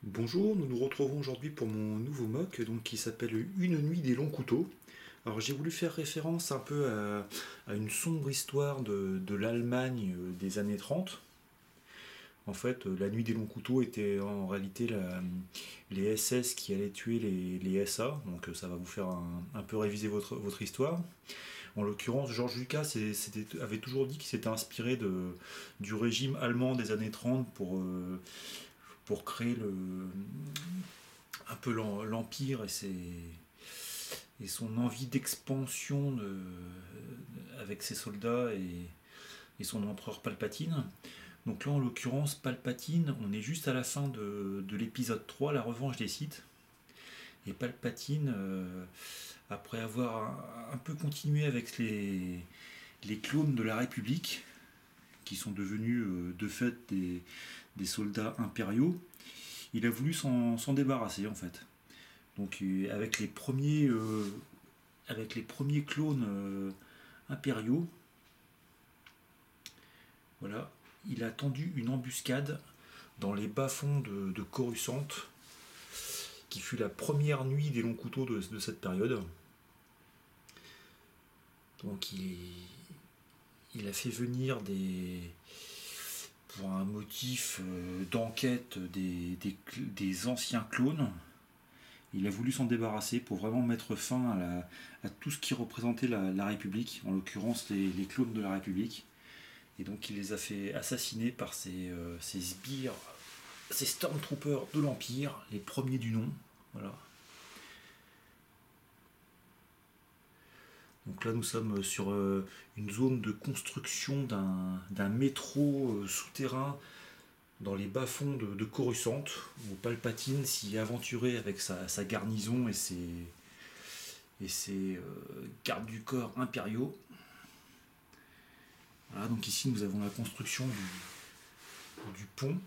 Bonjour, nous nous retrouvons aujourd'hui pour mon nouveau mock qui s'appelle Une nuit des longs couteaux. Alors j'ai voulu faire référence un peu à une sombre histoire de l'Allemagne des années 30. En fait, la nuit des longs couteaux était en réalité les SS qui allaient tuer les SA, donc ça va vous faire un peu réviser votre histoire. En l'occurrence, Georges Lucas avait toujours dit qu'il s'était inspiré du régime allemand des années 30 pour créer un peu l'empire et son envie d'expansion avec ses soldats et son empereur Palpatine. Donc là, en l'occurrence, Palpatine, on est juste à la fin de l'épisode 3, la revanche des Sith. Et Palpatine, après avoir un peu continué avec les clones de la République, qui sont devenus de fait des soldats impériaux, il a voulu s'en débarrasser en fait. Donc avec les premiers clones impériaux, voilà, il a tendu une embuscade dans les bas-fonds de Coruscant, qui fut la première nuit des longs couteaux de cette période. Donc il a fait venir pour un motif d'enquête des anciens clones. Il a voulu s'en débarrasser pour vraiment mettre fin à tout ce qui représentait la République, en l'occurrence les clones de la République. Et donc il les a fait assassiner par ces sbires, ces Stormtroopers de l'Empire, les premiers du nom. Voilà. Donc là nous sommes sur une zone de construction d'un métro souterrain dans les bas-fonds de Coruscant, où Palpatine s'y aventurait avec sa garnison et ses gardes du corps impériaux. Voilà, donc ici nous avons la construction du pont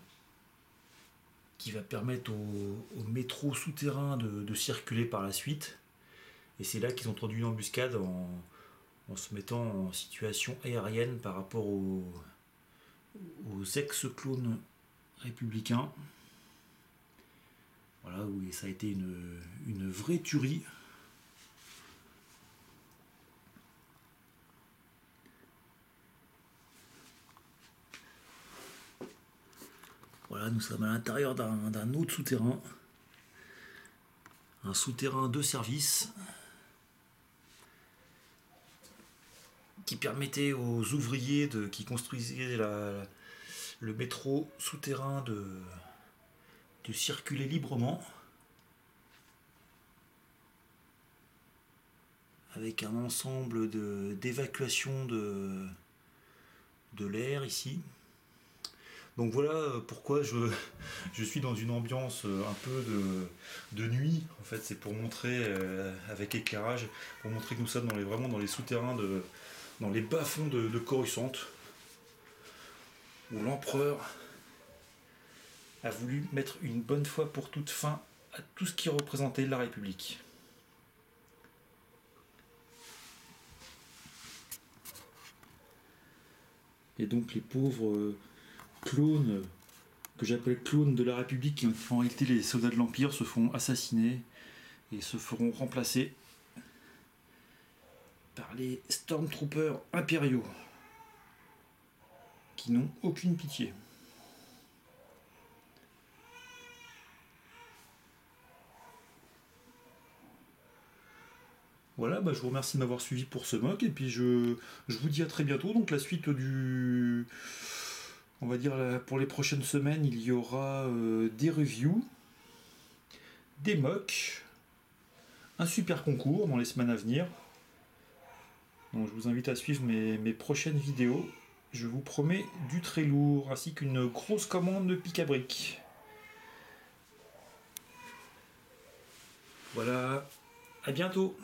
qui va permettre au métro souterrain de circuler par la suite. Et c'est là qu'ils ont tendu une embuscade en se mettant en situation aérienne par rapport aux ex-clones républicains. Voilà, où ça a été une vraie tuerie. Voilà, nous sommes à l'intérieur d'un autre souterrain. Un souterrain de service qui permettait aux ouvriers qui construisaient le métro souterrain de circuler librement, avec un ensemble d'évacuation de l'air ici. Donc voilà pourquoi je suis dans une ambiance un peu de nuit. En fait, c'est pour montrer, avec éclairage, pour montrer que nous sommes vraiment dans les souterrains, dans les bas-fonds de Coruscant, où l'empereur a voulu mettre une bonne fois pour toutes fin à tout ce qui représentait la République. Et donc les pauvres clones, que j'appelle clones de la République, qui en réalité les soldats de l'Empire, se font assassiner et se feront remplacer par les Stormtroopers impériaux, qui n'ont aucune pitié. Voilà, je vous remercie de m'avoir suivi pour ce mock, et puis je vous dis à très bientôt. Donc la suite on va dire pour les prochaines semaines, il y aura des reviews, des mocks, un super concours dans les semaines à venir. Donc je vous invite à suivre mes prochaines vidéos. Je vous promets du très lourd, ainsi qu'une grosse commande de pic à briques. Voilà, à bientôt.